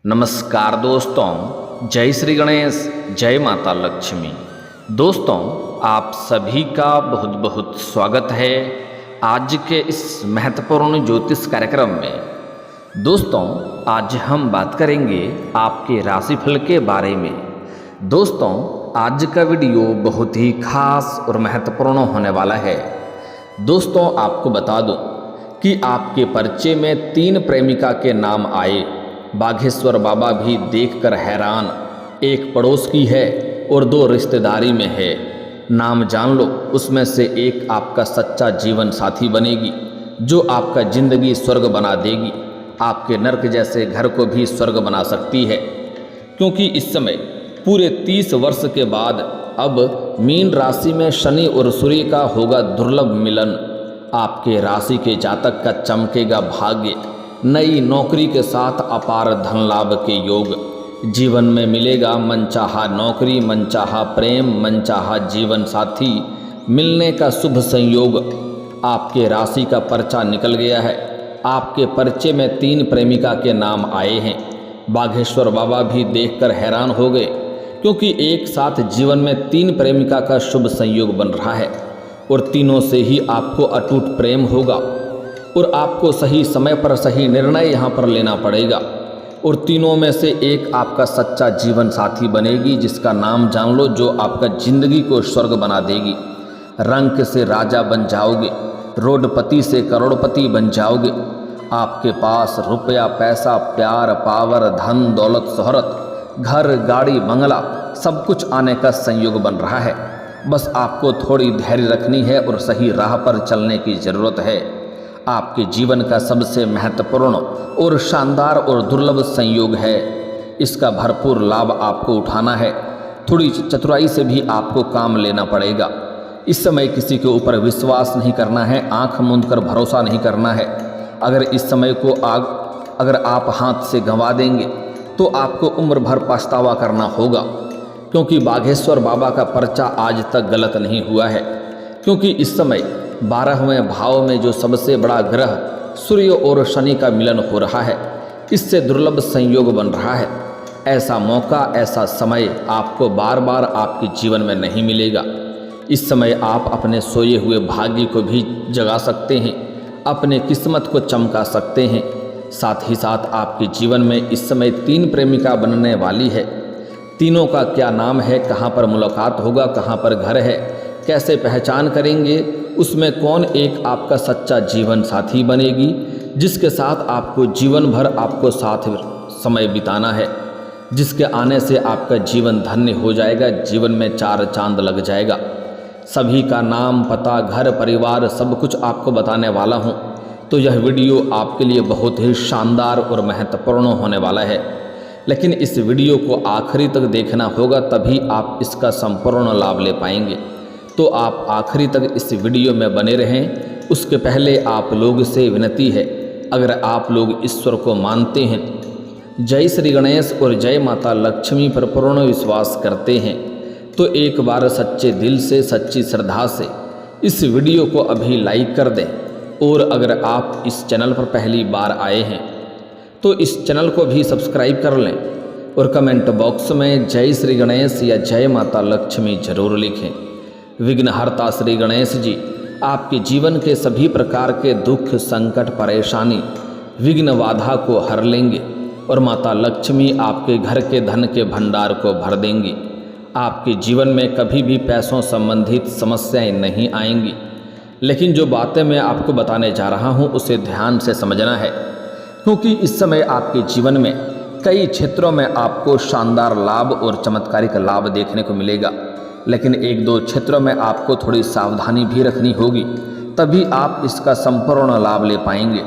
नमस्कार दोस्तों, जय श्री गणेश, जय माता लक्ष्मी। दोस्तों, आप सभी का बहुत बहुत स्वागत है आज के इस महत्वपूर्ण ज्योतिष कार्यक्रम में। दोस्तों, आज हम बात करेंगे आपके राशिफल के बारे में। दोस्तों, आज का वीडियो बहुत ही खास और महत्वपूर्ण होने वाला है। दोस्तों, आपको बता दूं कि आपके पर्चे में 3 प्रेमिका के नाम आए। बाघेश्वर बाबा भी देखकर हैरान। एक पड़ोस की है और 2 रिश्तेदारी में है। नाम जान लो, उसमें से एक आपका सच्चा जीवन साथी बनेगी जो आपका जिंदगी स्वर्ग बना देगी। आपके नर्क जैसे घर को भी स्वर्ग बना सकती है, क्योंकि इस समय पूरे 30 वर्ष के बाद अब मीन राशि में शनि और सूर्य का होगा दुर्लभ मिलन। आपके राशि के जातक का चमकेगा भाग्य। नई नौकरी के साथ अपार धन लाभ के योग। जीवन में मिलेगा मनचाहा नौकरी, मनचाहा प्रेम, मनचाहा जीवन साथी मिलने का शुभ संयोग। आपके राशि का पर्चा निकल गया है। आपके पर्चे में 3 प्रेमिका के नाम आए हैं। बाघेश्वर बाबा भी देखकर हैरान हो गए, क्योंकि एक साथ जीवन में 3 प्रेमिका का शुभ संयोग बन रहा है और तीनों से ही आपको अटूट प्रेम होगा और आपको सही समय पर सही निर्णय यहाँ पर लेना पड़ेगा। और तीनों में से एक आपका सच्चा जीवन साथी बनेगी, जिसका नाम जान लो, जो आपका जिंदगी को स्वर्ग बना देगी। रंक से राजा बन जाओगे, रोडपति से करोड़पति बन जाओगे। आपके पास रुपया, पैसा, प्यार, पावर, धन, दौलत, शोहरत, घर, गाड़ी, बंगला सब कुछ आने का संयोग बन रहा है। बस आपको थोड़ी धैर्य रखनी है और सही राह पर चलने की ज़रूरत है। आपके जीवन का सबसे महत्वपूर्ण और शानदार और दुर्लभ संयोग है। इसका भरपूर लाभ आपको उठाना है। थोड़ी चतुराई से भी आपको काम लेना पड़ेगा। इस समय किसी के ऊपर विश्वास नहीं करना है, आंख मूंद कर भरोसा नहीं करना है। अगर इस समय को अगर आप हाथ से गंवा देंगे तो आपको उम्र भर पछतावा करना होगा, क्योंकि बाघेश्वर बाबा का पर्चा आज तक गलत नहीं हुआ है। क्योंकि इस समय 12वें भाव में जो सबसे बड़ा ग्रह सूर्य और शनि का मिलन हो रहा है, इससे दुर्लभ संयोग बन रहा है। ऐसा मौका, ऐसा समय आपको बार बार आपके जीवन में नहीं मिलेगा। इस समय आप अपने सोए हुए भाग्य को भी जगा सकते हैं, अपने किस्मत को चमका सकते हैं। साथ ही साथ आपके जीवन में इस समय 3 प्रेमिका बनने वाली है। तीनों का क्या नाम है, कहाँ पर मुलाकात होगा, कहाँ पर घर है, कैसे पहचान करेंगे, उसमें कौन एक आपका सच्चा जीवन साथी बनेगी, जिसके साथ आपको जीवन भर आपको साथ समय बिताना है, जिसके आने से आपका जीवन धन्य हो जाएगा, जीवन में 4 चांद लग जाएगा। सभी का नाम, पता, घर, परिवार सब कुछ आपको बताने वाला हूँ। तो यह वीडियो आपके लिए बहुत ही शानदार और महत्वपूर्ण होने वाला है, लेकिन इस वीडियो को आखिरी तक देखना होगा, तभी आप इसका संपूर्ण लाभ ले पाएंगे। तो आप आखिरी तक इस वीडियो में बने रहें। उसके पहले आप लोग से विनती है, अगर आप लोग ईश्वर को मानते हैं, जय श्री गणेश और जय माता लक्ष्मी पर पूर्ण विश्वास करते हैं, तो एक बार सच्चे दिल से, सच्ची श्रद्धा से इस वीडियो को अभी लाइक कर दें। और अगर आप इस चैनल पर पहली बार आए हैं तो इस चैनल को भी सब्सक्राइब कर लें और कमेंट बॉक्स में जय श्री गणेश या जय माता लक्ष्मी जरूर लिखें। विघ्नहर्ता श्री गणेश जी आपके जीवन के सभी प्रकार के दुख, संकट, परेशानी, विघ्न, बाधा को हर लेंगे और माता लक्ष्मी आपके घर के धन के भंडार को भर देंगी। आपके जीवन में कभी भी पैसों संबंधित समस्याएं नहीं आएंगी। लेकिन जो बातें मैं आपको बताने जा रहा हूं, उसे ध्यान से समझना है, क्योंकि इस समय आपके जीवन में कई क्षेत्रों में आपको शानदार लाभ और चमत्कारिक लाभ देखने को मिलेगा, लेकिन 1-2 क्षेत्रों में आपको थोड़ी सावधानी भी रखनी होगी, तभी आप इसका संपूर्ण लाभ ले पाएंगे।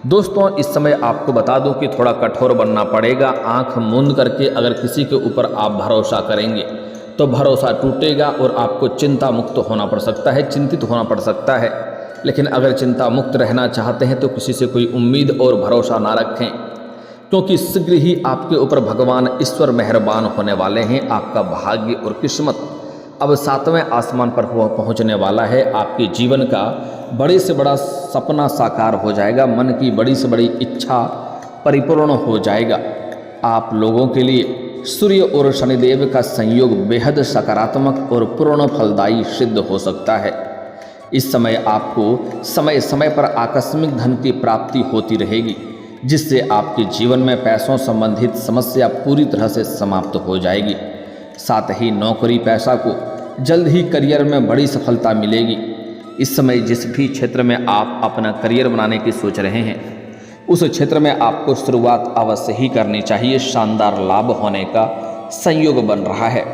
दोस्तों, इस समय आपको बता दूं कि थोड़ा कठोर बनना पड़ेगा। आंख मूंद करके अगर किसी के ऊपर आप भरोसा करेंगे तो भरोसा टूटेगा और आपको चिंता मुक्त होना पड़ सकता है, चिंतित होना पड़ सकता है। लेकिन अगर चिंता मुक्त रहना चाहते हैं तो किसी से कोई उम्मीद और भरोसा ना रखें, क्योंकि शीघ्र ही आपके ऊपर भगवान ईश्वर मेहरबान होने वाले हैं। आपका भाग्य और किस्मत अब 7वें आसमान पर पहुंचने वाला है। आपके जीवन का बड़े से बड़ा सपना साकार हो जाएगा, मन की बड़ी से बड़ी इच्छा परिपूर्ण हो जाएगा। आप लोगों के लिए सूर्य और शनिदेव का संयोग बेहद सकारात्मक और पूर्ण फलदायी सिद्ध हो सकता है। इस समय आपको समय समय पर आकस्मिक धन की प्राप्ति होती रहेगी, जिससे आपके जीवन में पैसों संबंधित समस्या पूरी तरह से समाप्त हो जाएगी। साथ ही नौकरी पेशा को जल्द ही करियर में बड़ी सफलता मिलेगी। इस समय जिस भी क्षेत्र में आप अपना करियर बनाने की सोच रहे हैं, उस क्षेत्र में आपको शुरुआत अवश्य ही करनी चाहिए। शानदार लाभ होने का संयोग बन रहा है।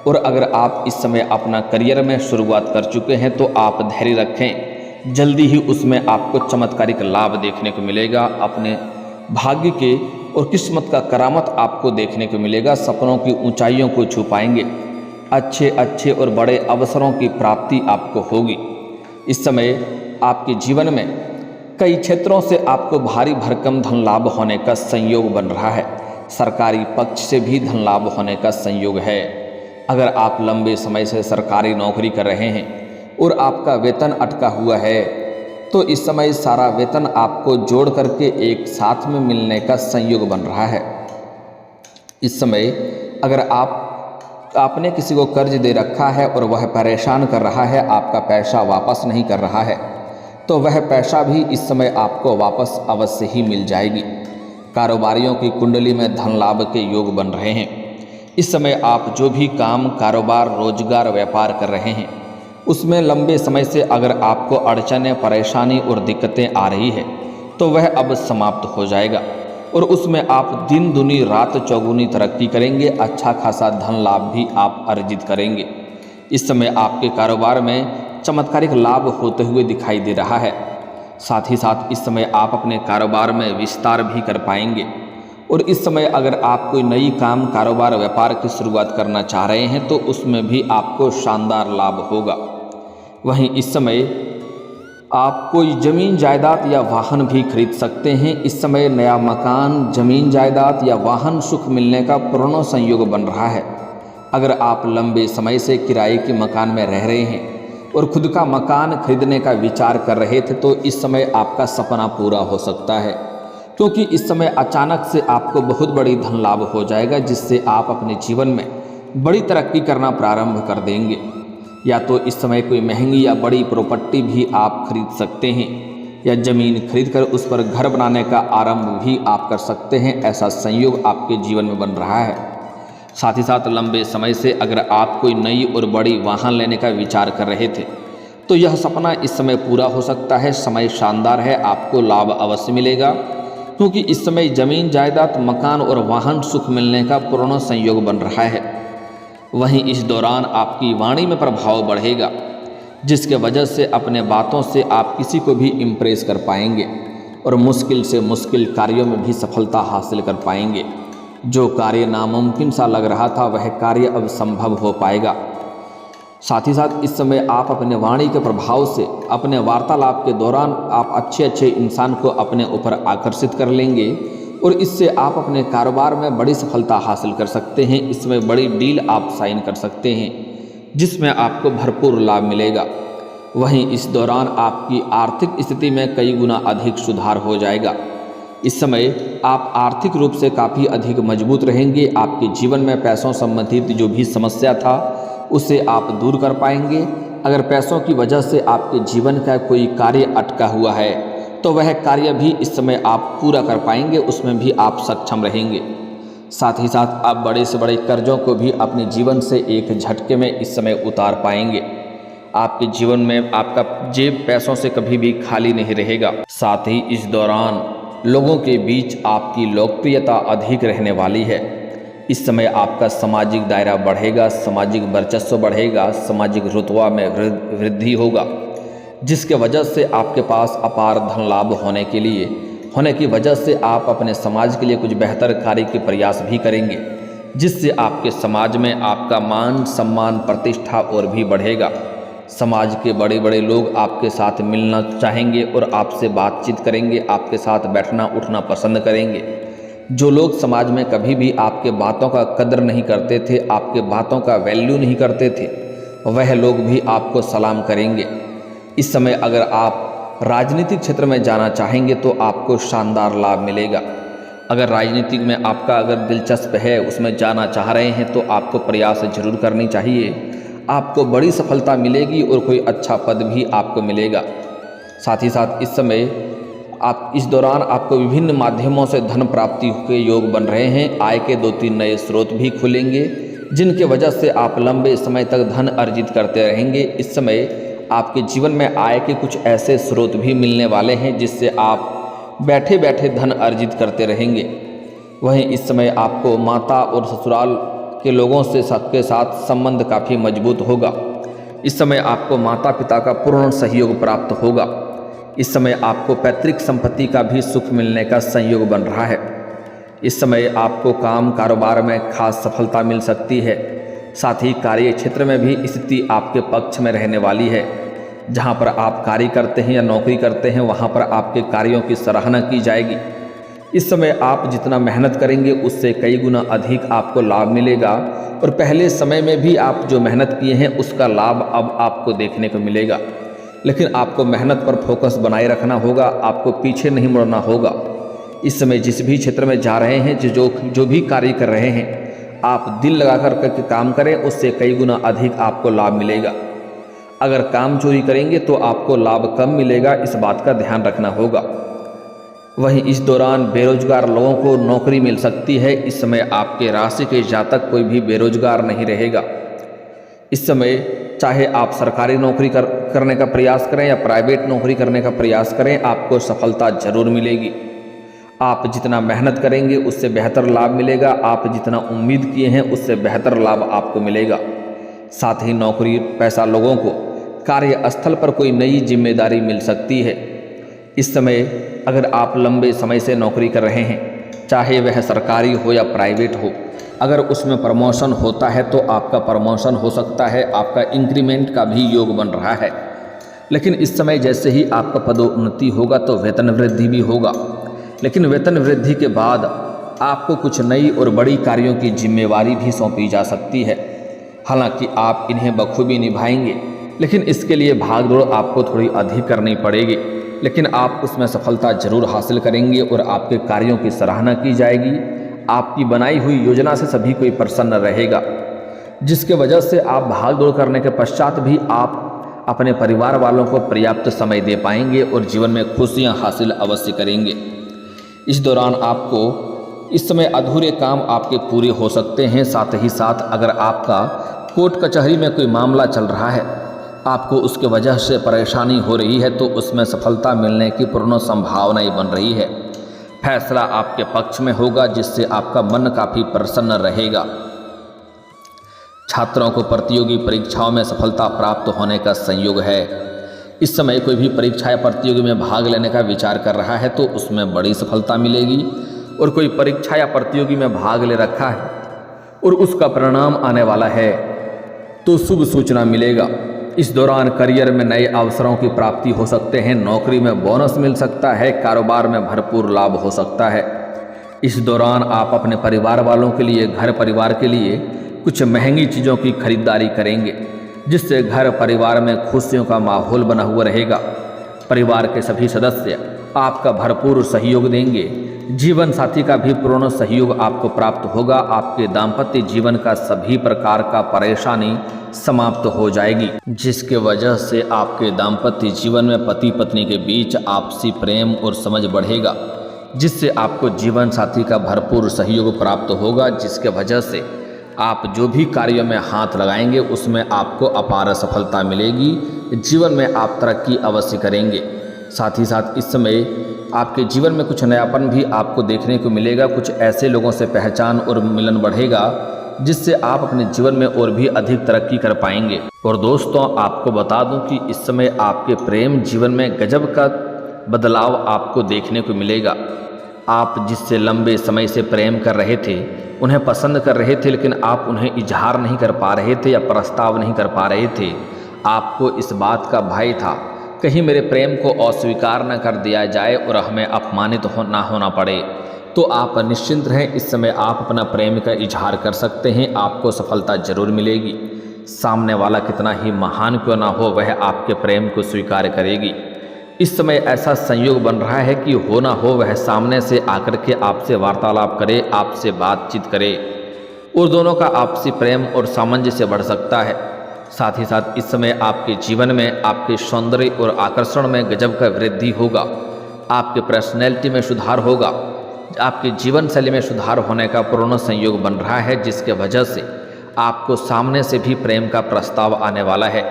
और अगर आप इस समय अपना करियर में शुरुआत कर चुके हैं तो आप धैर्य रखें, जल्दी ही उसमें आपको चमत्कारिक लाभ देखने को मिलेगा। अपने भाग्य के और किस्मत का करामत आपको देखने को मिलेगा। सपनों की ऊंचाइयों को छू पाएंगे। अच्छे और बड़े अवसरों की प्राप्ति आपको होगी। इस समय आपके जीवन में कई क्षेत्रों से आपको भारी भरकम धन लाभ होने का संयोग बन रहा है। सरकारी पक्ष से भी धन लाभ होने का संयोग है। अगर आप लंबे समय से सरकारी नौकरी कर रहे हैं और आपका वेतन अटका हुआ है, तो इस समय सारा वेतन आपको जोड़ करके एक साथ में मिलने का संयोग बन रहा है। इस समय अगर आपने किसी को कर्ज दे रखा है और वह परेशान कर रहा है, आपका पैसा वापस नहीं कर रहा है, तो वह पैसा भी इस समय आपको वापस अवश्य ही मिल जाएगी। कारोबारियों की कुंडली में धन लाभ के योग बन रहे हैं। इस समय आप जो भी काम, कारोबार, रोजगार, व्यापार कर रहे हैं, उसमें लंबे समय से अगर आपको अड़चनें, परेशानी और दिक्कतें आ रही है, तो वह अब समाप्त हो जाएगा और उसमें आप दिन दुनी रात चौगुनी तरक्की करेंगे। अच्छा खासा धन लाभ भी आप अर्जित करेंगे। इस समय आपके कारोबार में चमत्कारिक लाभ होते हुए दिखाई दे रहा है। साथ ही साथ इस समय आप अपने कारोबार में विस्तार भी कर पाएंगे। और इस समय अगर आप कोई नई काम, कारोबार, व्यापार की शुरुआत करना चाह रहे हैं, तो उसमें भी आपको शानदार लाभ होगा। वहीं इस समय आप कोई ज़मीन जायदाद या वाहन भी खरीद सकते हैं। इस समय नया मकान, ज़मीन जायदाद या वाहन सुख मिलने का पूर्ण संयोग बन रहा है। अगर आप लंबे समय से किराए के मकान में रह रहे हैं और खुद का मकान खरीदने का विचार कर रहे थे, तो इस समय आपका सपना पूरा हो सकता है, क्योंकि इस समय अचानक से आपको बहुत बड़ी धन लाभ हो जाएगा, जिससे आप अपने जीवन में बड़ी तरक्की करना प्रारंभ कर देंगे। या तो इस समय कोई महंगी या बड़ी प्रॉपर्टी भी आप खरीद सकते हैं, या ज़मीन खरीदकर उस पर घर बनाने का आरंभ भी आप कर सकते हैं। ऐसा संयोग आपके जीवन में बन रहा है। साथ ही साथ लंबे समय से अगर आप कोई नई और बड़ी वाहन लेने का विचार कर रहे थे, तो यह सपना इस समय पूरा हो सकता है। समय शानदार है, आपको लाभ अवश्य मिलेगा, क्योंकि इस समय ज़मीन जायदाद, मकान और वाहन सुख मिलने का पूर्ण संयोग बन रहा है। वहीं इस दौरान आपकी वाणी में प्रभाव बढ़ेगा, जिसके वजह से अपने बातों से आप किसी को भी इम्प्रेस कर पाएंगे और मुश्किल से मुश्किल कार्यों में भी सफलता हासिल कर पाएंगे। जो कार्य नामुमकिन सा लग रहा था, वह कार्य अब संभव हो पाएगा। साथ ही साथ इस समय आप अपने वाणी के प्रभाव से अपने वार्तालाप के दौरान आप अच्छे इंसान को अपने ऊपर आकर्षित कर लेंगे और इससे आप अपने कारोबार में बड़ी सफलता हासिल कर सकते हैं। इसमें बड़ी डील आप साइन कर सकते हैं, जिसमें आपको भरपूर लाभ मिलेगा। वहीं इस दौरान आपकी आर्थिक स्थिति में कई गुना अधिक सुधार हो जाएगा। इस समय आप आर्थिक रूप से काफ़ी अधिक मजबूत रहेंगे। आपके जीवन में पैसों संबंधित जो भी समस्या था, उसे आप दूर कर पाएंगे। अगर पैसों की वजह से आपके जीवन का कोई कार्य अटका हुआ है, तो वह कार्य भी इस समय आप पूरा कर पाएंगे, उसमें भी आप सक्षम रहेंगे। साथ ही साथ आप बड़े से बड़े कर्जों को भी अपने जीवन से एक झटके में इस समय उतार पाएंगे। आपके जीवन में आपका जेब पैसों से कभी भी खाली नहीं रहेगा। साथ ही इस दौरान लोगों के बीच आपकी लोकप्रियता अधिक रहने वाली है। इस समय आपका सामाजिक दायरा बढ़ेगा, सामाजिक वर्चस्व बढ़ेगा, सामाजिक रुतबा में वृद्धि होगा, जिसके वजह से आपके पास अपार धन लाभ होने की वजह से आप अपने समाज के लिए कुछ बेहतर कार्य के प्रयास भी करेंगे, जिससे आपके समाज में आपका मान, सम्मान, प्रतिष्ठा और भी बढ़ेगा। समाज के बड़े बड़े लोग आपके साथ मिलना चाहेंगे और आपसे बातचीत करेंगे, आपके साथ बैठना उठना पसंद करेंगे। जो लोग समाज में कभी भी आपके बातों का कदर नहीं करते थे, आपके बातों का वैल्यू नहीं करते थे, वह लोग भी आपको सलाम करेंगे। इस समय अगर आप राजनीतिक क्षेत्र में जाना चाहेंगे, तो आपको शानदार लाभ मिलेगा। अगर राजनीतिक में आपका अगर दिलचस्प है, उसमें जाना चाह रहे हैं, तो आपको प्रयास जरूर करनी चाहिए। आपको बड़ी सफलता मिलेगी और कोई अच्छा पद भी आपको मिलेगा। साथ ही साथ इस समय इस दौरान आपको विभिन्न माध्यमों से धन प्राप्ति के योग बन रहे हैं। आय के 2-3 नए स्रोत भी खुलेंगे, जिनके वजह से आप लंबे समय तक धन अर्जित करते रहेंगे। इस समय आपके जीवन में आय के कुछ ऐसे स्रोत भी मिलने वाले हैं जिससे आप बैठे बैठे धन अर्जित करते रहेंगे। वहीं इस समय आपको माता और ससुराल के लोगों से सबके साथ संबंध काफ़ी मजबूत होगा। इस समय आपको माता पिता का पूर्ण सहयोग प्राप्त होगा। इस समय आपको पैतृक संपत्ति का भी सुख मिलने का संयोग बन रहा है। इस समय आपको काम कारोबार में खास सफलता मिल सकती है। साथ ही कार्य क्षेत्र में भी स्थिति आपके पक्ष में रहने वाली है। जहां पर आप कार्य करते हैं या नौकरी करते हैं, वहां पर आपके कार्यों की सराहना की जाएगी। इस समय आप जितना मेहनत करेंगे उससे कई गुना अधिक आपको लाभ मिलेगा और पहले समय में भी आप जो मेहनत किए हैं उसका लाभ अब आपको देखने को मिलेगा। लेकिन आपको मेहनत पर फोकस बनाए रखना होगा, आपको पीछे नहीं मुड़ना होगा। इस समय जिस भी क्षेत्र में जा रहे हैं, जो भी कार्य कर रहे हैं, आप दिल लगा कर काम करें, उससे कई गुना अधिक आपको लाभ मिलेगा। अगर काम चोरी करेंगे तो आपको लाभ कम मिलेगा, इस बात का ध्यान रखना होगा। वहीं इस दौरान बेरोजगार लोगों को नौकरी मिल सकती है। इस समय आपके राशि के जातक कोई भी बेरोजगार नहीं रहेगा। इस समय चाहे आप सरकारी नौकरी करने का प्रयास करें या प्राइवेट नौकरी करने का प्रयास करें, आपको सफलता जरूर मिलेगी। आप जितना मेहनत करेंगे उससे बेहतर लाभ मिलेगा। आप जितना उम्मीद किए हैं उससे बेहतर लाभ आपको मिलेगा। साथ ही नौकरी पेशा लोगों को कार्यस्थल पर कोई नई जिम्मेदारी मिल सकती है। इस समय अगर आप लंबे समय से नौकरी कर रहे हैं, चाहे वह सरकारी हो या प्राइवेट हो, अगर उसमें प्रमोशन होता है तो आपका प्रमोशन हो सकता है, आपका इंक्रीमेंट का भी योग बन रहा है। लेकिन इस समय जैसे ही आपका पदोन्नति होगा तो वेतन वृद्धि भी होगा। लेकिन वेतन वृद्धि के बाद आपको कुछ नई और बड़ी कार्यों की जिम्मेवारी भी सौंपी जा सकती है। हालांकि आप इन्हें बखूबी निभाएंगे, लेकिन इसके लिए भागदौड़ आपको थोड़ी अधिक करनी पड़ेगी। लेकिन आप उसमें सफलता जरूर हासिल करेंगे और आपके कार्यों की सराहना की जाएगी। आपकी बनाई हुई योजना से सभी कोई प्रसन्न रहेगा, जिसके वजह से आप भागदौड़ करने के पश्चात भी आप अपने परिवार वालों को पर्याप्त समय दे पाएंगे और जीवन में खुशियां हासिल अवश्य करेंगे। इस दौरान आपको इस समय अधूरे काम आपके पूरे हो सकते हैं। साथ ही साथ अगर आपका कोर्ट कचहरी में कोई मामला चल रहा है, आपको उसके वजह से परेशानी हो रही है, तो उसमें सफलता मिलने की पूर्ण संभावनाएं बन रही है। फैसला आपके पक्ष में होगा, जिससे आपका मन काफ़ी प्रसन्न रहेगा। छात्रों को प्रतियोगी परीक्षाओं में सफलता प्राप्त होने का संयोग है। इस समय कोई भी परीक्षा या प्रतियोगी में भाग लेने का विचार कर रहा है तो उसमें बड़ी सफलता मिलेगी। और कोई परीक्षा या प्रतियोगी में भाग ले रखा है और उसका परिणाम आने वाला है तो शुभ सूचना मिलेगा। इस दौरान करियर में नए अवसरों की प्राप्ति हो सकते हैं। नौकरी में बोनस मिल सकता है। कारोबार में भरपूर लाभ हो सकता है। इस दौरान आप अपने परिवार वालों के लिए, घर परिवार के लिए कुछ महंगी चीज़ों की खरीदारी करेंगे, जिससे घर परिवार में खुशियों का माहौल बना हुआ रहेगा। परिवार के सभी सदस्य आपका भरपूर सहयोग देंगे। जीवन साथी का भी पूर्ण सहयोग आपको प्राप्त होगा। आपके दाम्पत्य जीवन का सभी प्रकार का परेशानी समाप्त हो जाएगी, जिसके वजह से आपके दाम्पत्य जीवन में पति पत्नी के बीच आपसी प्रेम और समझ बढ़ेगा, जिससे आपको जीवन साथी का भरपूर सहयोग प्राप्त होगा, जिसके वजह से आप जो भी कार्यों में हाथ लगाएंगे उसमें आपको अपार सफलता मिलेगी। जीवन में आप तरक्की अवश्य करेंगे। साथ ही साथ इस समय आपके जीवन में कुछ नयापन भी आपको देखने को मिलेगा। कुछ ऐसे लोगों से पहचान और मिलन बढ़ेगा, जिससे आप अपने जीवन में और भी अधिक तरक्की कर पाएंगे। और दोस्तों, आपको बता दूं कि इस समय आपके प्रेम जीवन में गजब का बदलाव आपको देखने को मिलेगा। आप जिससे लंबे समय से प्रेम कर रहे थे, उन्हें पसंद कर रहे थे, लेकिन आप उन्हें इजहार नहीं कर पा रहे थे या प्रस्ताव नहीं कर पा रहे थे। आपको इस बात का भय था कहीं मेरे प्रेम को अस्वीकार न कर दिया जाए और हमें अपमानित ना होना पड़े। तो आप निश्चिंत रहें, इस समय आप अपना प्रेम का इजहार कर सकते हैं। आपको सफलता जरूर मिलेगी। सामने वाला कितना ही महान क्यों ना हो, वह आपके प्रेम को स्वीकार करेगी। इस समय ऐसा संयोग बन रहा है कि हो ना हो वह सामने से आकर के आपसे वार्तालाप करे, आपसे बातचीत करे और दोनों का आपसी प्रेम और सामंजस्य बढ़ सकता है। साथ ही साथ इस समय आपके जीवन में आपके सौंदर्य और आकर्षण में गजब का वृद्धि होगा, आपके पर्सनैलिटी में सुधार होगा, आपके जीवन शैली में सुधार होने का पूर्ण संयोग बन रहा है, जिसके वजह से आपको सामने से भी प्रेम का प्रस्ताव आने वाला है।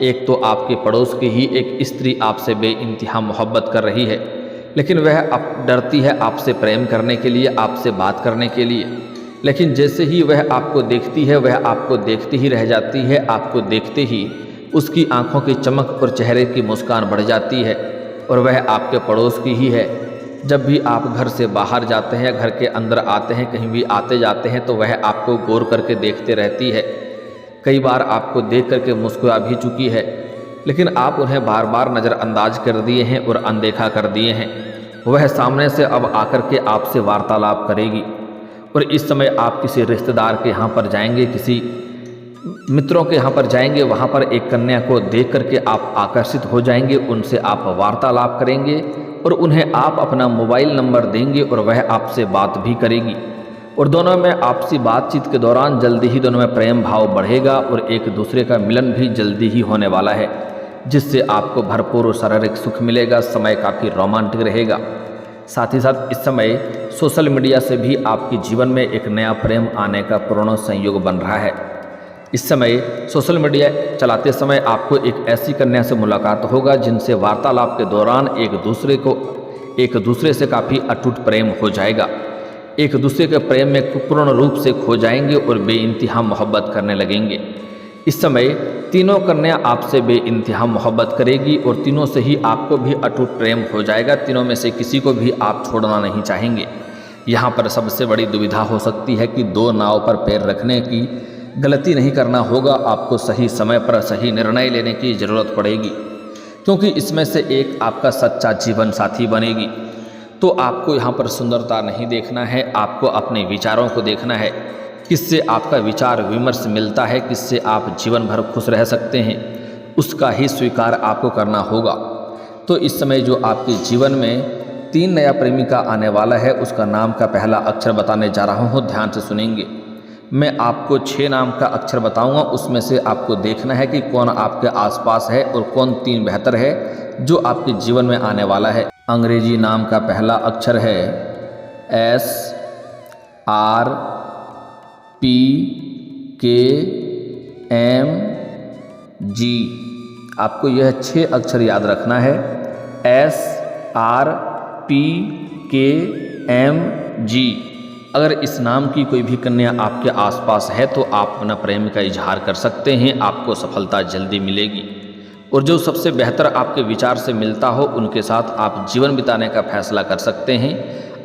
एक तो आपके पड़ोस की ही एक स्त्री आपसे बेइंतहा मोहब्बत कर रही है, लेकिन वह अब डरती है आपसे प्रेम करने के लिए, आपसे बात करने के लिए। लेकिन जैसे ही वह आपको देखती है, वह आपको देखती ही रह जाती है। आपको देखते ही उसकी आंखों की चमक और चेहरे की मुस्कान बढ़ जाती है और वह आपके पड़ोस की ही है। जब भी आप घर से बाहर जाते हैं, घर के अंदर आते हैं, कहीं भी आते जाते हैं, तो वह आपको गौर करके देखते रहती है। कई बार आपको देख करके मुस्कुरा भी चुकी है, लेकिन आप उन्हें बार बार नज़रअंदाज कर दिए हैं और अनदेखा कर दिए हैं। वह सामने से अब आकर के आपसे वार्तालाप करेगी और इस समय आप किसी रिश्तेदार के यहाँ पर जाएंगे, किसी मित्रों के यहाँ पर जाएंगे, वहाँ पर एक कन्या को देख करके आप आकर्षित हो जाएंगे, उनसे आप वार्तालाप करेंगे और उन्हें आप अपना मोबाइल नंबर देंगे और वह आपसे बात भी करेगी और दोनों में आपसी बातचीत के दौरान जल्दी ही दोनों में प्रेम भाव बढ़ेगा और एक दूसरे का मिलन भी जल्दी ही होने वाला है, जिससे आपको भरपूर शारीरिक सुख मिलेगा। समय काफ़ी रोमांटिक रहेगा। साथ ही साथ इस समय सोशल मीडिया से भी आपके जीवन में एक नया प्रेम आने का पूर्ण संयोग बन रहा है। इस समय सोशल मीडिया चलाते समय आपको एक ऐसी कन्या से मुलाकात होगा जिनसे वार्तालाप के दौरान एक दूसरे से काफ़ी अटूट प्रेम हो जाएगा। एक दूसरे के प्रेम में पूर्ण रूप से खो जाएंगे और बेइंतहा मोहब्बत करने लगेंगे। इस समय तीनों कन्या आपसे बेइंतहा मोहब्बत करेगी और तीनों से ही आपको भी अटूट प्रेम हो जाएगा। तीनों में से किसी को भी आप छोड़ना नहीं चाहेंगे। यहाँ पर सबसे बड़ी दुविधा हो सकती है कि दो नाव पर पैर रखने की गलती नहीं करना होगा, आपको सही समय पर सही निर्णय लेने की ज़रूरत पड़ेगी, क्योंकि इसमें से एक आपका सच्चा जीवन साथी बनेगी। तो आपको यहाँ पर सुंदरता नहीं देखना है, आपको अपने विचारों को देखना है, किससे आपका विचार विमर्श मिलता है, किससे आप जीवन भर खुश रह सकते हैं, उसका ही स्वीकार आपको करना होगा। तो इस समय जो आपके जीवन में 3 नया प्रेमिका आने वाला है, उसका नाम का पहला अक्षर बताने जा रहा हूँ, ध्यान से सुनेंगे। मैं आपको 6 नाम का अक्षर बताऊंगा, उसमें से आपको देखना है कि कौन आपके आसपास है और कौन 3 बेहतर है जो आपके जीवन में आने वाला है। अंग्रेजी नाम का पहला अक्षर है SRPKMG। आपको यह 6 अक्षर याद रखना है, SRPKMG। अगर इस नाम की कोई भी कन्या आपके आसपास है तो आप अपना प्रेम का इजहार कर सकते हैं, आपको सफलता जल्दी मिलेगी। और जो सबसे बेहतर आपके विचार से मिलता हो उनके साथ आप जीवन बिताने का फैसला कर सकते हैं,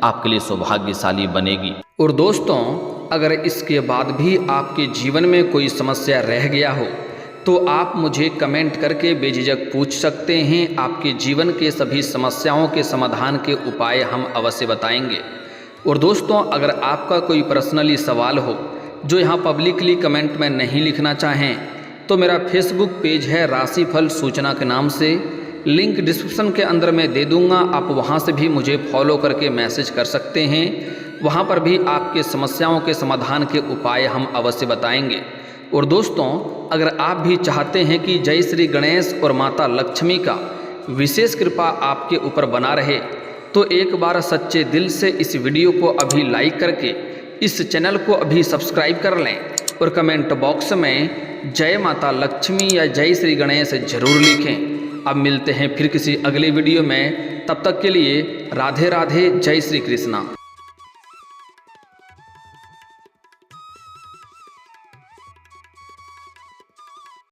आपके लिए सौभाग्यशाली बनेगी। और दोस्तों, अगर इसके बाद भी आपके जीवन में कोई समस्या रह गया हो तो आप मुझे कमेंट करके बेझिझक पूछ सकते हैं। आपके जीवन के सभी समस्याओं के समाधान के उपाय हम अवश्य बताएंगे। और दोस्तों, अगर आपका कोई पर्सनली सवाल हो जो यहाँ पब्लिकली कमेंट में नहीं लिखना चाहें तो मेरा फेसबुक पेज है राशिफल सूचना के नाम से, लिंक डिस्क्रिप्शन के अंदर मैं दे दूँगा, आप वहाँ से भी मुझे फॉलो करके मैसेज कर सकते हैं। वहाँ पर भी आपके समस्याओं के समाधान के उपाय हम अवश्य बताएंगे। और दोस्तों, अगर आप भी चाहते हैं कि जय श्री गणेश और माता लक्ष्मी का विशेष कृपा आपके ऊपर बना रहे तो एक बार सच्चे दिल से इस वीडियो को अभी लाइक करके इस चैनल को अभी सब्सक्राइब कर लें और कमेंट बॉक्स में जय माता लक्ष्मी या जय श्री गणेश जरूर लिखें। अब मिलते हैं फिर किसी अगले वीडियो में, तब तक के लिए राधे राधे, जय श्री कृष्णा।